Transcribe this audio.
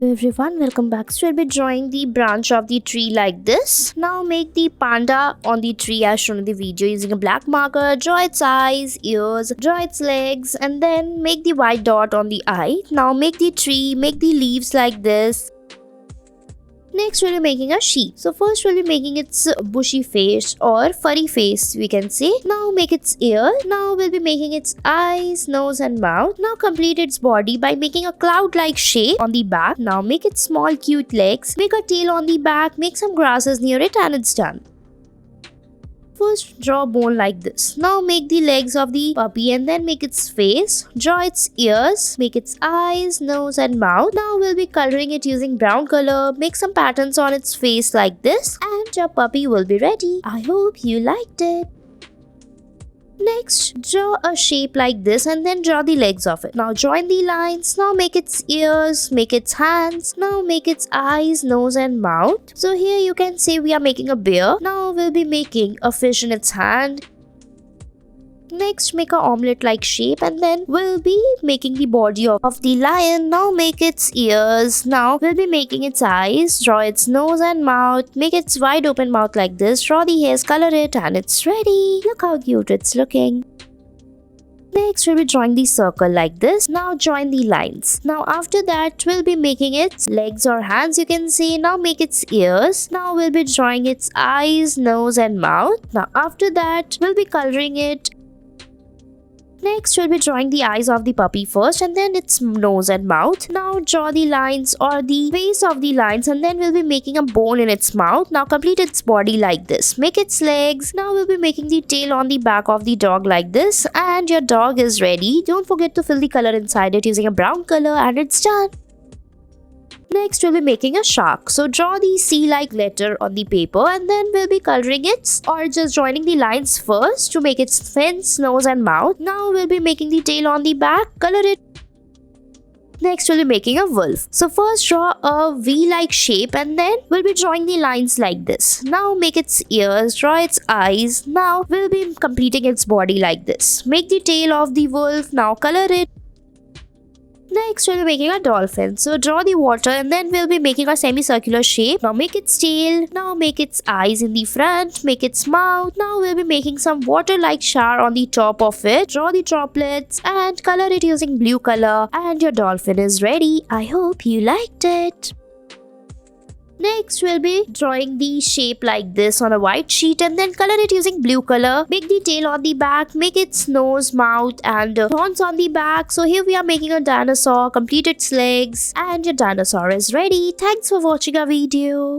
Hello everyone, welcome back. So we'll be drawing the branch of the tree like this. Now make the panda on the tree as shown in the video using a black marker. Draw its eyes, ears, draw its legs, and then make the white dot on the eye. Now make the tree, make the leaves like this. Next we'll be making a sheep. So first we'll be making its bushy face or furry face we can say. Now make its ear. Now we'll be making its eyes, nose and mouth. Now complete its body by making a cloud-like shape on the back. Now make its small cute legs. Make a tail on the back. Make some grasses near it and it's done. First draw a bone like this. Now make the legs of the puppy and then make its face. Draw its ears, make its eyes, nose and mouth. Now we'll be coloring it using brown color. Make some patterns on its face like this and your puppy will be ready. I hope you liked it. Next, draw a shape like this and then draw the legs of it. Now join the lines. Now make its ears, make its hands. Now make its eyes, nose and mouth. So here you can say we are making a bear. Now we'll be making a fish in its hand. Next, make a omelette like shape and then we'll be making the body of the lion. Now make its ears. Now we'll be making its eyes. Draw its nose and mouth. Make its wide open mouth like this. Draw the hairs, color it and it's ready. Look how cute it's looking. Next, we'll be drawing the circle like this. Now join the lines. Now after that, we'll be making its legs or hands you can say. Now make its ears. Now we'll be drawing its eyes, nose and mouth. Now after that, we'll be coloring it. Next, we'll be drawing the eyes of the puppy first and then its nose and mouth. Now draw the lines or the face of the lines and then we'll be making a bone in its mouth. Now complete its body like this. Make its legs. Now we'll be making the tail on the back of the dog like this and your dog is ready. Don't forget to fill the color inside it using a brown color and it's done. Next, we'll be making a shark. So draw the C-like letter on the paper and then we'll be coloring it or just joining the lines first to make its fins, nose and mouth. Now we'll be making the tail on the back, color it. Next, we'll be making a wolf. So first draw a V-like shape and then we'll be drawing the lines like this. Now make its ears, draw its eyes. Now we'll be completing its body like this. Make the tail of the wolf, now color it. Next, we'll be making a dolphin. So draw the water and then we'll be making a semicircular shape. Now make its tail. Now make its eyes in the front. Make its mouth. Now we'll be making some water-like shower on the top of it. Draw the droplets and color it using blue color. And your dolphin is ready. I hope you liked it. Next, we'll be drawing the shape like this on a white sheet and then color it using blue color. Make the tail on the back, make its nose, mouth and horns on the back. So here we are making a dinosaur, complete its legs and your dinosaur is ready. Thanks for watching our video.